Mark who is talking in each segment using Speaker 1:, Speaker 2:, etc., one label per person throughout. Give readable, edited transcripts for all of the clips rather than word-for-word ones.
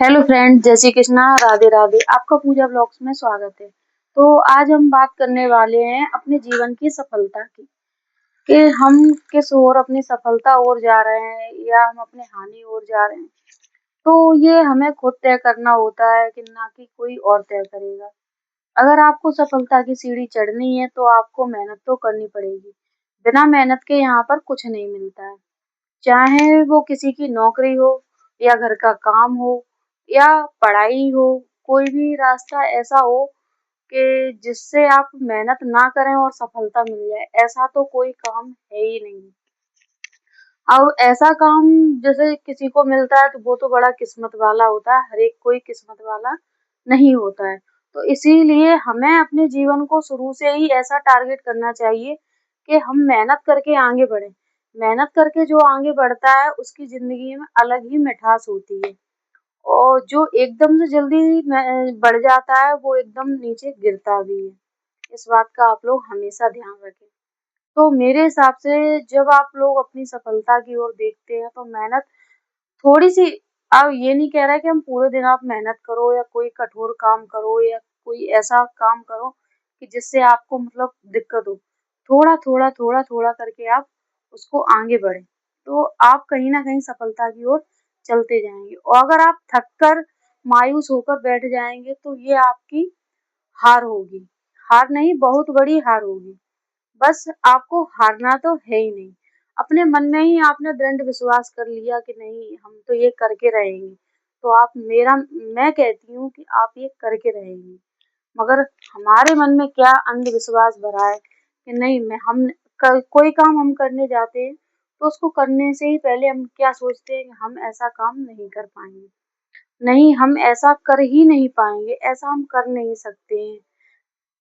Speaker 1: Hello friend, जय श्री कृष्णा, राधे राधे। आपका पूजा blogs में स्वागत है। तो आज हम बात करने वाले हैं अपने जीवन की सफलता की, कि हम किस ओर अपनी सफलता ओर जा रहे हैं या हम अपने हानि ओर जा रहे हैं। तो ये हमें खुद तय करना होता है कि ना कि कोई और तय करेगा। अगर आपको सफलता की सीढ़ी चढ़नी है तो आपको मेहनत तो करनी पड़ेगी। बिना मेहनत के यहाँ पर कुछ नहीं मिलता है। चाहे वो किसी की नौकरी हो या घर का काम हो या पढ़ाई हो, कोई भी रास्ता ऐसा हो कि जिससे आप मेहनत ना करें और सफलता मिल जाए, ऐसा तो कोई काम है ही नहीं। अब ऐसा काम जैसे किसी को मिलता है तो वो तो बड़ा किस्मत वाला होता है, हर एक कोई किस्मत वाला नहीं होता है। तो इसीलिए हमें अपने जीवन को शुरू से ही ऐसा टारगेट करना चाहिए कि हम मेहनत करके आगे बढ़े। मेहनत करके जो आगे बढ़ता है उसकी जिंदगी में अलग ही मिठास होती है, और जो एकदम से जल्दी बढ़ जाता है वो एकदम नीचे गिरता भी है। इस बात का आप लोग हमेशा ध्यान रखें। तो मेरे हिसाब से जब आप लोग अपनी सफलता की ओर देखते हैं तो मेहनत थोड़ी सी, अब ये नहीं कह रहा है कि हम पूरे दिन आप मेहनत करो या कोई कठोर काम करो या कोई ऐसा काम करो कि जिससे आपको मतलब दिक्कत हो। थोड़ा थोड़ा करके आप उसको आगे बढ़े तो आप कहीं ना कहीं सफलता की ओर चलते जाएंगे। और अगर आप थक कर मायूस होकर बैठ जाएंगे तो ये आपकी हार होगी। हार नहीं, बहुत बड़ी हार होगी। बस आपको हारना तो है ही नहीं। अपने मन में ही आपने दृढ़ विश्वास कर लिया कि नहीं, हम तो ये करके रहेंगे, तो आप मेरा मैं कहती हूँ कि आप ये करके रहेंगे। मगर हमारे मन में क्या अंधविश्वास भरा है कि नहीं, मैं हम कोई काम हम करने जाते हैं तो उसको करने से ही पहले हम क्या सोचते हैं कि हम ऐसा काम नहीं कर पाएंगे, नहीं हम ऐसा कर ही नहीं पाएंगे, ऐसा हम कर नहीं सकते हैं।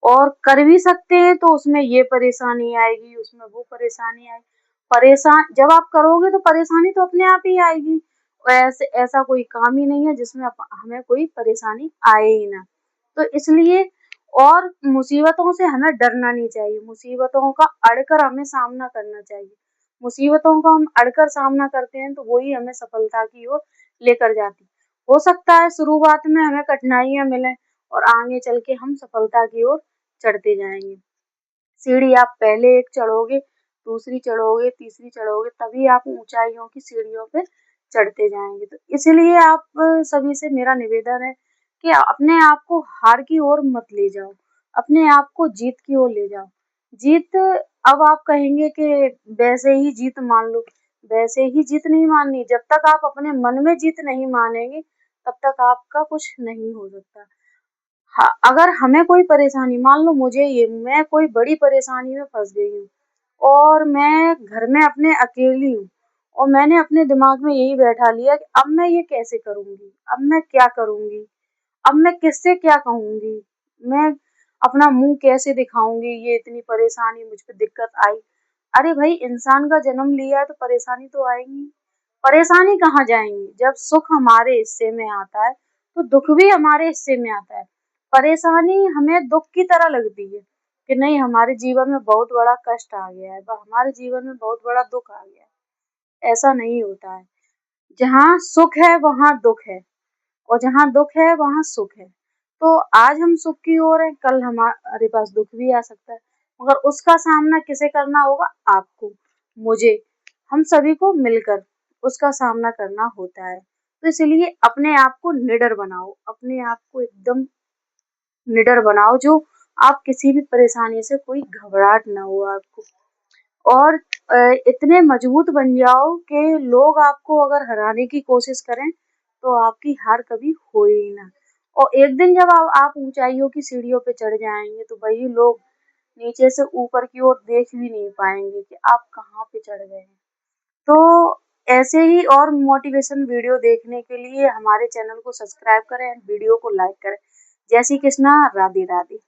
Speaker 1: और कर भी सकते हैं तो उसमें ये परेशानी आएगी, उसमें वो परेशानी आएगी। परेशान जब आप करोगे तो परेशानी तो अपने आप ही आएगी। और ऐसे ऐसा कोई काम ही नहीं है जिसमें हमें कोई परेशानी आए ही ना। तो इसलिए और मुसीबतों से हमें डरना नहीं चाहिए, मुसीबतों का अड़कर हमें सामना करना चाहिए। मुसीबतों का हम अड़कर सामना करते हैं तो वही हमें सफलता की ओर लेकर जाती। हो सकता है शुरुआत में हमें कठिनाइयां मिलें और आगे चल के हम सफलता की ओर चढ़ते जाएंगे। सीढ़ी आप पहले एक चढ़ोगे, दूसरी चढ़ोगे, तीसरी चढ़ोगे, तभी आप ऊंचाइयों की सीढ़ियों पे चढ़ते जाएंगे। तो इसलिए आप सभी से मेरा निवेदन है कि अपने आप को हार की ओर मत ले जाओ, अपने आप को जीत की ओर ले जाओ। जीत, अब आप कहेंगे कि वैसे ही जीत मान लो, वैसे ही जीत नहीं माननी। जब तक आप अपने मन में जीत नहीं मानेंगे तब तक आपका कुछ नहीं हो सकता। हाँ, अगर हमें कोई परेशानी, मान लो मुझे ये, मैं कोई बड़ी परेशानी में फंस गई हूँ और मैं घर में अपने अकेली हूँ और मैंने अपने दिमाग में यही बैठा लिया कि अब मैं ये कैसे करूंगी, अब मैं क्या करूंगी, अब मैं किससे क्या कहूंगी, मैं अपना मुंह कैसे दिखाऊंगी, ये इतनी परेशानी मुझ पे दिक्कत आई। अरे भाई, इंसान का जन्म लिया है तो परेशानी तो आएगी। परेशानी कहाँ जाएंगी, जब सुख हमारे हिस्से में आता है तो दुख भी हमारे हिस्से में आता है। परेशानी हमें दुख की तरह लगती है कि नहीं, हमारे जीवन में बहुत बड़ा कष्ट आ गया है, हमारे जीवन में बहुत बड़ा दुख आ गया है। ऐसा नहीं होता है। जहाँ सुख है वहाँ दुख है, और जहाँ दुख है वहाँ सुख है। तो आज हम सुख की ओर हैं, कल हमारे पास दुख भी आ सकता है, मगर उसका सामना किसे करना होगा? आपको, मुझे, हम सभी को मिलकर उसका सामना करना होता है। तो इसलिए अपने आप को निडर बनाओ, अपने आप को एकदम निडर बनाओ, जो आप किसी भी परेशानी से कोई घबराहट ना हो आपको। और इतने मजबूत बन जाओ कि लोग आपको अगर हराने की कोशिश करें तो आपकी हार कभी हो ही ना। और एक दिन जब आप ऊंचाइयों की सीढ़ियों पे चढ़ जाएंगे तो वही लोग नीचे से ऊपर की ओर देख भी नहीं पाएंगे कि आप कहाँ पे चढ़ गए हैं। तो ऐसे ही और मोटिवेशन वीडियो देखने के लिए हमारे चैनल को सब्सक्राइब करें एंड वीडियो को लाइक करें। जय श्री कृष्णा, राधे राधे।